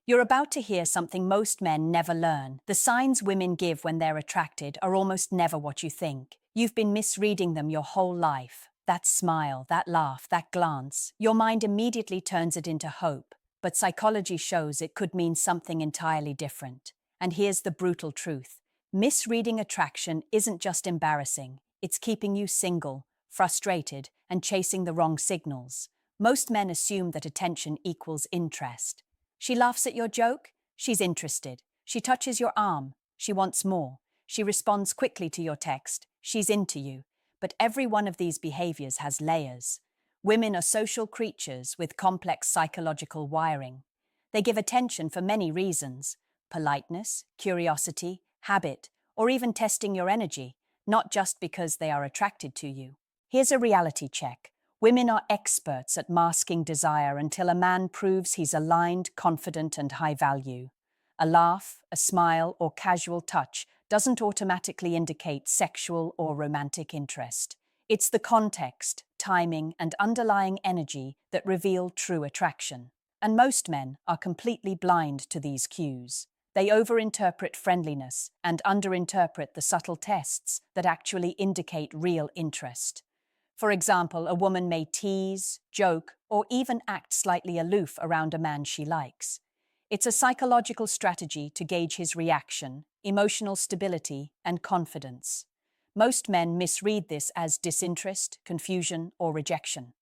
You're about to hear something most men never learn. The signs women give when they're attracted are almost never what you think. You've been misreading them your whole life. That smile, that laugh, that glance. Your mind immediately turns it into hope. But psychology shows it could mean something entirely different. And here's the brutal truth. Misreading attraction isn't just embarrassing. It's keeping you single, frustrated, and chasing the wrong signals. Most men assume that attention equals interest. She laughs at your joke? She's interested. She touches your arm? She wants more. She responds quickly to your text? She's into you. But every one of these behaviors has layers. Women are social creatures with complex psychological wiring. They give attention for many reasons: politeness, curiosity, habit, or even testing your energy, not just because they are attracted to you. Here's a reality check. Women are experts at masking desire until a man proves he's aligned, confident, and high value. A laugh, a smile, or casual touch doesn't automatically indicate sexual or romantic interest. It's the context, timing, and underlying energy that reveal true attraction. And most men are completely blind to these cues. They overinterpret friendliness and underinterpret the subtle tests that actually indicate real interest. For example, a woman may tease, joke, or even act slightly aloof around a man she likes. It's a psychological strategy to gauge his reaction, emotional stability, and confidence. Most men misread this as disinterest, confusion, or rejection.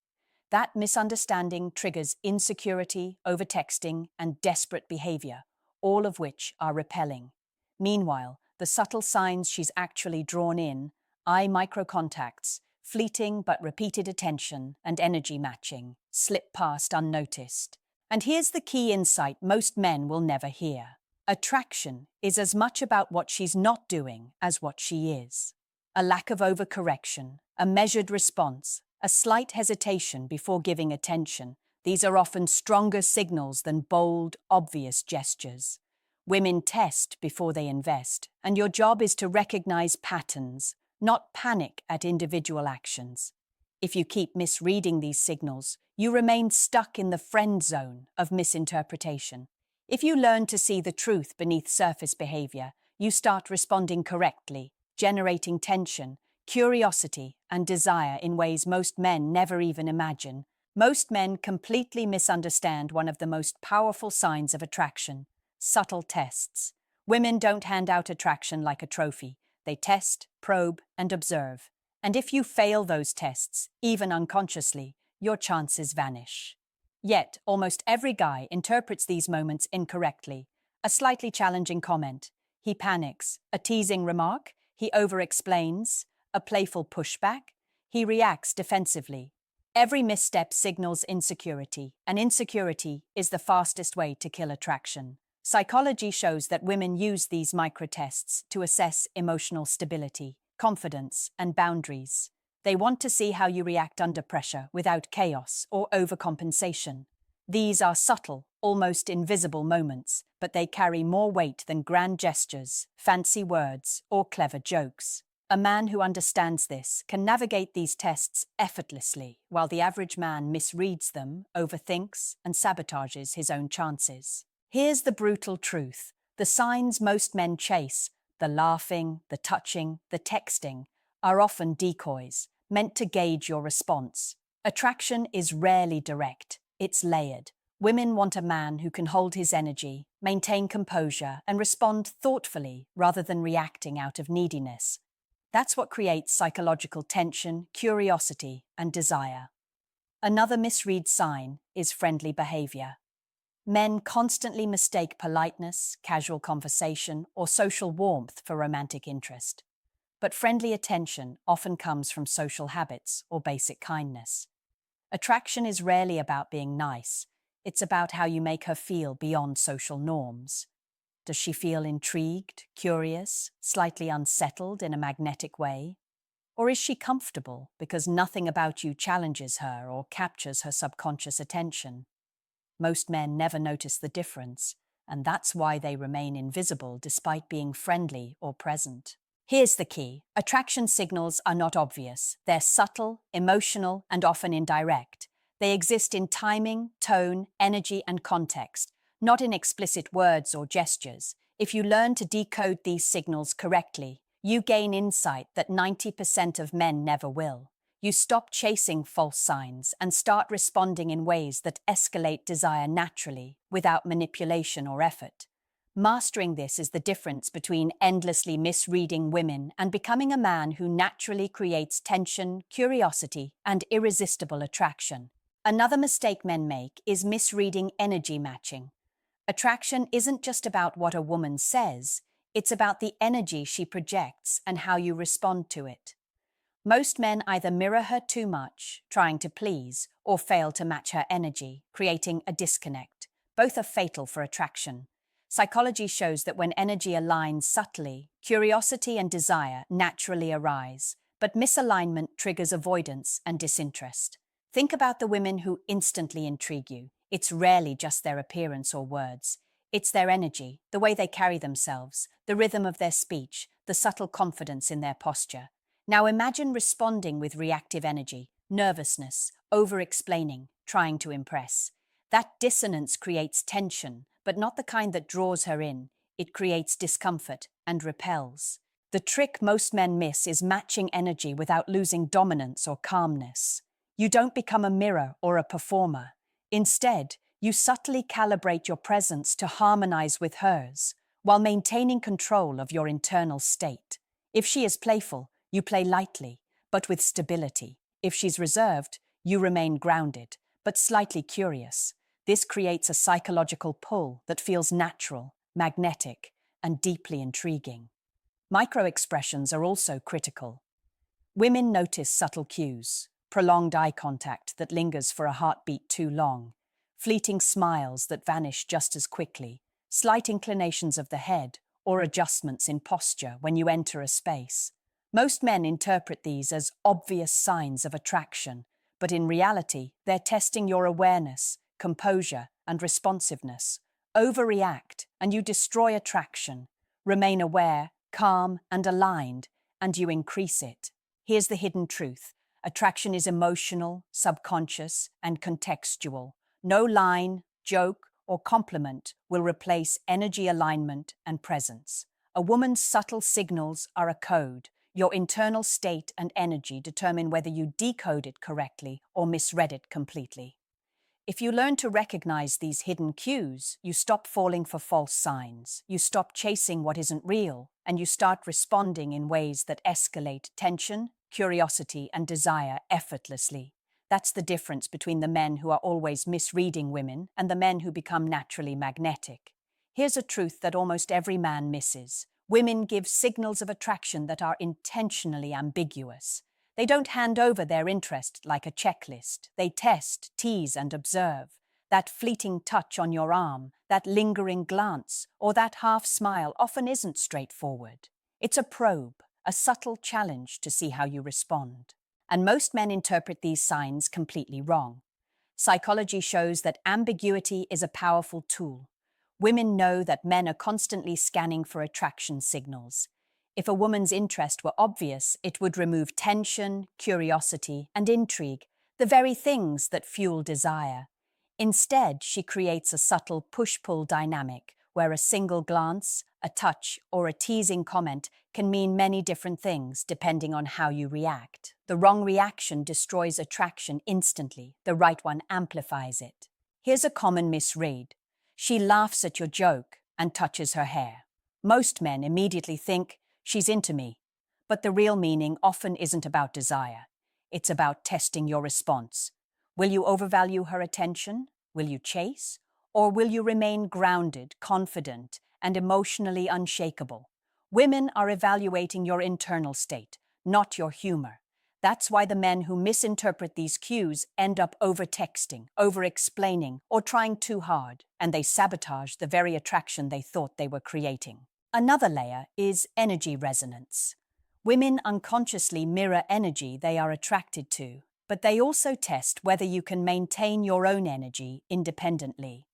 That misunderstanding triggers insecurity, overtexting, and desperate behavior, all of which are repelling. Meanwhile, the subtle signs she's actually drawn in, eye microcontacts, fleeting but repeated attention, and energy matching, slip past unnoticed. And here's the key insight most men will never hear. Attraction is as much about what she's not doing as what she is. A lack of overcorrection, a measured response, a slight hesitation before giving attention, these are often stronger signals than bold, obvious gestures. Women test before they invest, and your job is to recognize patterns, not panic at individual actions. If you keep misreading these signals, you remain stuck in the friend zone of misinterpretation. If you learn to see the truth beneath surface behavior, you start responding correctly, generating tension, curiosity, and desire in ways most men never even imagine. Most men completely misunderstand one of the most powerful signs of attraction: subtle tests. Women don't hand out attraction like a trophy. They test, probe, and observe. And if you fail those tests, even unconsciously, your chances vanish. Yet, almost every guy interprets these moments incorrectly. A slightly challenging comment, he panics. A teasing remark, he over-explains. A playful pushback, he reacts defensively. Every misstep signals insecurity, and insecurity is the fastest way to kill attraction. Psychology shows that women use these microtests to assess emotional stability, confidence, and boundaries. They want to see how you react under pressure without chaos or overcompensation. These are subtle, almost invisible moments, but they carry more weight than grand gestures, fancy words, or clever jokes. A man who understands this can navigate these tests effortlessly, while the average man misreads them, overthinks, and sabotages his own chances. Here's the brutal truth. The signs most men chase, the laughing, the touching, the texting, are often decoys, meant to gauge your response. Attraction is rarely direct, it's layered. Women want a man who can hold his energy, maintain composure, and respond thoughtfully rather than reacting out of neediness. That's what creates psychological tension, curiosity, and desire. Another misread sign is friendly behavior. Men constantly mistake politeness, casual conversation, or social warmth for romantic interest. But friendly attention often comes from social habits or basic kindness. Attraction is rarely about being nice. It's about how you make her feel beyond social norms. Does she feel intrigued, curious, slightly unsettled in a magnetic way? Or is she comfortable because nothing about you challenges her or captures her subconscious attention? Most men never notice the difference, and that's why they remain invisible despite being friendly or present. Here's the key. Attraction signals are not obvious. They're subtle, emotional, and often indirect. They exist in timing, tone, energy, and context, not in explicit words or gestures. If you learn to decode these signals correctly, you gain insight that 90% of men never will. You stop chasing false signs and start responding in ways that escalate desire naturally, without manipulation or effort. Mastering this is the difference between endlessly misreading women and becoming a man who naturally creates tension, curiosity, and irresistible attraction. Another mistake men make is misreading energy matching. Attraction isn't just about what a woman says, it's about the energy she projects and how you respond to it. Most men either mirror her too much, trying to please, or fail to match her energy, creating a disconnect. Both are fatal for attraction. Psychology shows that when energy aligns subtly, curiosity and desire naturally arise, but misalignment triggers avoidance and disinterest. Think about the women who instantly intrigue you. It's rarely just their appearance or words. It's their energy, the way they carry themselves, the rhythm of their speech, the subtle confidence in their posture. Now imagine responding with reactive energy, nervousness, over-explaining, trying to impress. That dissonance creates tension, but not the kind that draws her in. It creates discomfort and repels. The trick most men miss is matching energy without losing dominance or calmness. You don't become a mirror or a performer. Instead, you subtly calibrate your presence to harmonize with hers, while maintaining control of your internal state. If she is playful, you play lightly, but with stability. If she's reserved, you remain grounded, but slightly curious. This creates a psychological pull that feels natural, magnetic, and deeply intriguing. Micro-expressions are also critical. Women notice subtle cues, prolonged eye contact that lingers for a heartbeat too long, fleeting smiles that vanish just as quickly, slight inclinations of the head, or adjustments in posture when you enter a space. Most men interpret these as obvious signs of attraction, but in reality, they're testing your awareness, composure, and responsiveness. Overreact, and you destroy attraction. Remain aware, calm, and aligned, and you increase it. Here's the hidden truth. Attraction is emotional, subconscious, and contextual. No line, joke, or compliment will replace energy alignment and presence. A woman's subtle signals are a code. Your internal state and energy determine whether you decode it correctly or misread it completely. If you learn to recognize these hidden cues, you stop falling for false signs, you stop chasing what isn't real, and you start responding in ways that escalate tension, curiosity, and desire effortlessly. That's the difference between the men who are always misreading women and the men who become naturally magnetic. Here's a truth that almost every man misses. Women give signals of attraction that are intentionally ambiguous. They don't hand over their interest like a checklist. They test, tease, and observe. That fleeting touch on your arm, that lingering glance, or that half smile often isn't straightforward. It's a probe, a subtle challenge to see how you respond. And most men interpret these signs completely wrong. Psychology shows that ambiguity is a powerful tool. Women know that men are constantly scanning for attraction signals. If a woman's interest were obvious, it would remove tension, curiosity, and intrigue, the very things that fuel desire. Instead, she creates a subtle push-pull dynamic where a single glance, a touch, or a teasing comment can mean many different things depending on how you react. The wrong reaction destroys attraction instantly, the right one amplifies it. Here's a common misread. She laughs at your joke and touches her hair. Most men immediately think, she's into me. But the real meaning often isn't about desire. It's about testing your response. Will you overvalue her attention? Will you chase? Or will you remain grounded, confident, and emotionally unshakable? Women are evaluating your internal state, not your humor. That's why the men who misinterpret these cues end up over-texting, over-explaining, or trying too hard, and they sabotage the very attraction they thought they were creating. Another layer is energy resonance. Women unconsciously mirror energy they are attracted to, but they also test whether you can maintain your own energy independently.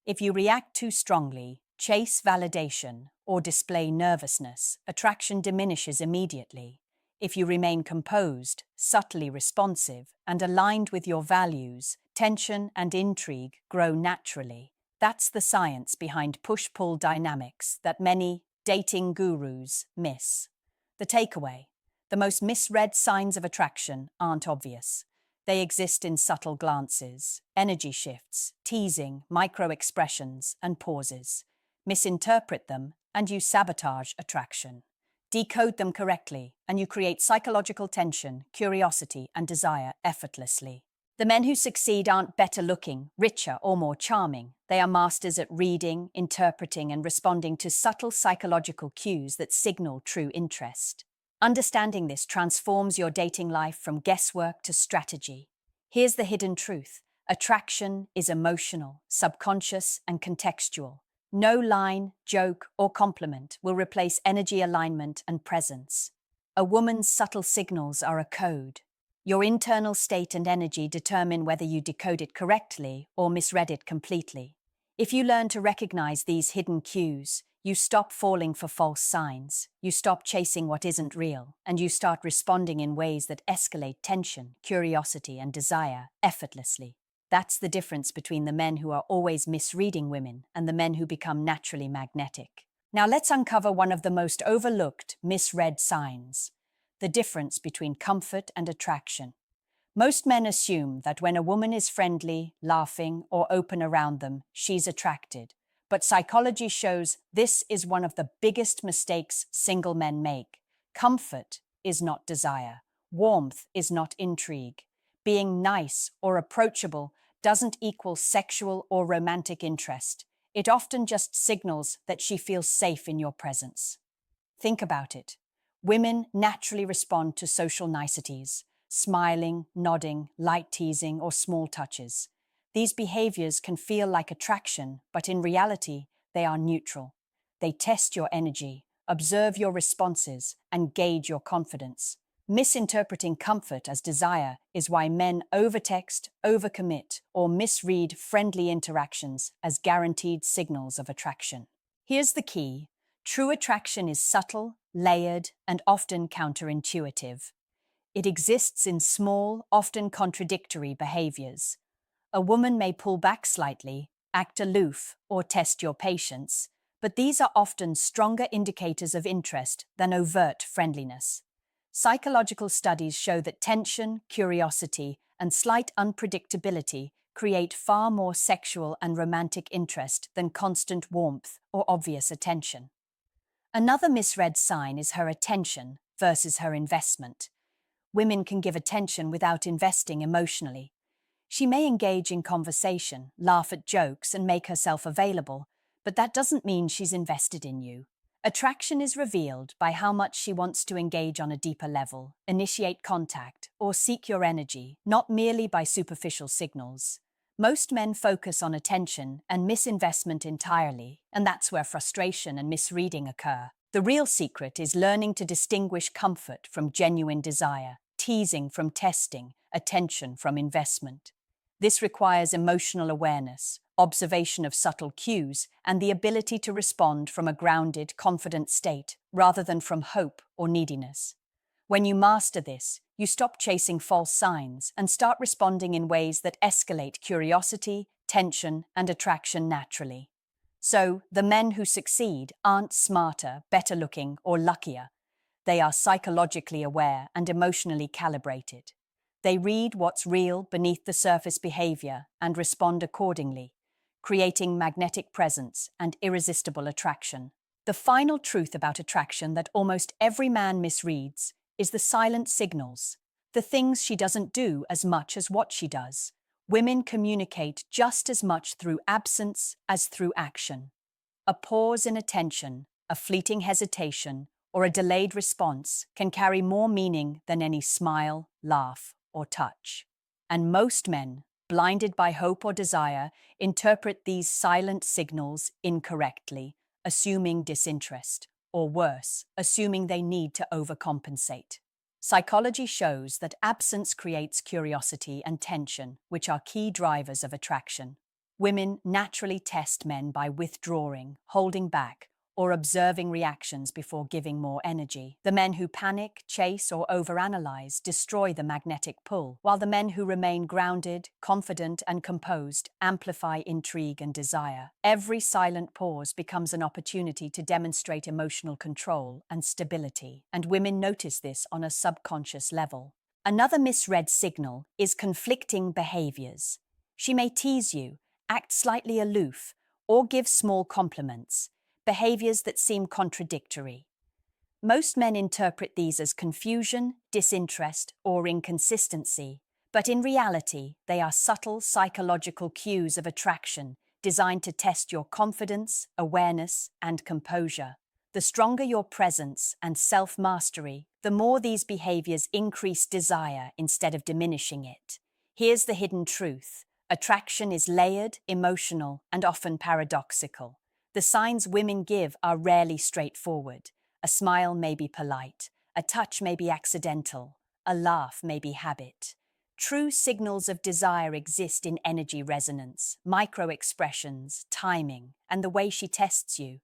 If you react too strongly, chase validation, or display nervousness, attraction diminishes immediately. If you remain composed, subtly responsive, and aligned with your values, tension and intrigue grow naturally. That's the science behind push-pull dynamics that many dating gurus miss. The takeaway: the most misread signs of attraction aren't obvious. They exist in subtle glances, energy shifts, teasing, micro-expressions, and pauses. Misinterpret them, and you sabotage attraction. Decode them correctly, and you create psychological tension, curiosity, and desire effortlessly. The men who succeed aren't better looking, richer, or more charming. They are masters at reading, interpreting, and responding to subtle psychological cues that signal true interest. Understanding this transforms your dating life from guesswork to strategy. Here's the hidden truth: attraction is emotional, subconscious, and contextual. No line, joke, or compliment will replace energy alignment and presence. A woman's subtle signals are a code. Your internal state and energy determine whether you decode it correctly or misread it completely. If you learn to recognize these hidden cues, you stop falling for false signs, you stop chasing what isn't real, and you start responding in ways that escalate tension, curiosity, and desire effortlessly. That's the difference between the men who are always misreading women and the men who become naturally magnetic. Now let's uncover one of the most overlooked misread signs: the difference between comfort and attraction. Most men assume that when a woman is friendly, laughing, or open around them, she's attracted. But psychology shows this is one of the biggest mistakes single men make. Comfort is not desire. Warmth is not intrigue. Being nice or approachable doesn't equal sexual or romantic interest. It often just signals that she feels safe in your presence. Think about it. Women naturally respond to social niceties: smiling, nodding, light teasing, or small touches. These behaviors can feel like attraction, but in reality, they are neutral. They test your energy, observe your responses, and gauge your confidence. Misinterpreting comfort as desire is why men overtext, overcommit, or misread friendly interactions as guaranteed signals of attraction. Here's the key: true attraction is subtle, layered, and often counterintuitive. It exists in small, often contradictory behaviors. A woman may pull back slightly, act aloof, or test your patience, but these are often stronger indicators of interest than overt friendliness. Psychological studies show that tension, curiosity, and slight unpredictability create far more sexual and romantic interest than constant warmth or obvious attention. Another misread sign is her attention versus her investment. Women can give attention without investing emotionally. She may engage in conversation, laugh at jokes, and make herself available, but that doesn't mean she's invested in you. Attraction is revealed by how much she wants to engage on a deeper level, initiate contact, or seek your energy, not merely by superficial signals. Most men focus on attention and miss investment entirely, and that's where frustration and misreading occur. The real secret is learning to distinguish comfort from genuine desire, teasing from testing, attention from investment. This requires emotional awareness, observation of subtle cues, and the ability to respond from a grounded, confident state rather than from hope or neediness. When you master this, you stop chasing false signs and start responding in ways that escalate curiosity, tension, and attraction naturally. So, the men who succeed aren't smarter, better looking, or luckier. They are psychologically aware and emotionally calibrated. They read what's real beneath the surface behavior and respond accordingly, creating magnetic presence and irresistible attraction. The final truth about attraction that almost every man misreads is the silent signals, the things she doesn't do as much as what she does. Women communicate just as much through absence as through action. A pause in attention, a fleeting hesitation, or a delayed response can carry more meaning than any smile, laugh, or touch. And most men, blinded by hope or desire, interpret these silent signals incorrectly, assuming disinterest, or worse, assuming they need to overcompensate. Psychology shows that absence creates curiosity and tension, which are key drivers of attraction. Women naturally test men by withdrawing, holding back, or observing reactions before giving more energy. The men who panic, chase, or overanalyze destroy the magnetic pull, while the men who remain grounded, confident, and composed amplify intrigue and desire. Every silent pause becomes an opportunity to demonstrate emotional control and stability, and women notice this on a subconscious level. Another misread signal is conflicting behaviors. She may tease you, act slightly aloof, or give small compliments, behaviors that seem contradictory. Most men interpret these as confusion, disinterest, or inconsistency, but in reality, they are subtle psychological cues of attraction designed to test your confidence, awareness, and composure. The stronger your presence and self-mastery, the more these behaviors increase desire instead of diminishing it. Here's the hidden truth. Attraction is layered, emotional, and often paradoxical. The signs women give are rarely straightforward. A smile may be polite, a touch may be accidental, a laugh may be habit. True signals of desire exist in energy resonance, micro-expressions, timing, and the way she tests you.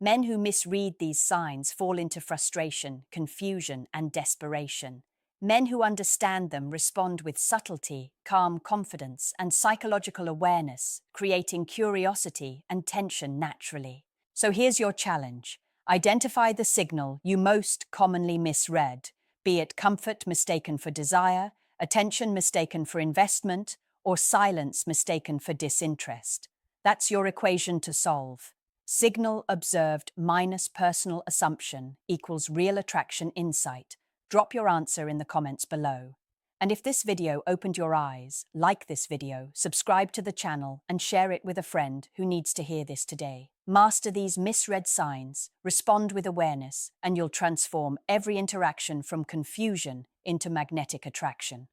Men who misread these signs fall into frustration, confusion, and desperation. Men who understand them respond with subtlety, calm confidence, and psychological awareness, creating curiosity and tension naturally. So here's your challenge. Identify the signal you most commonly misread, be it comfort mistaken for desire, attention mistaken for investment, or silence mistaken for disinterest. That's your equation to solve. Signal observed minus personal assumption equals real attraction insight. Drop your answer in the comments below. And if this video opened your eyes, like this video, subscribe to the channel, and share it with a friend who needs to hear this today. Master these misread signs, respond with awareness, and you'll transform every interaction from confusion into magnetic attraction.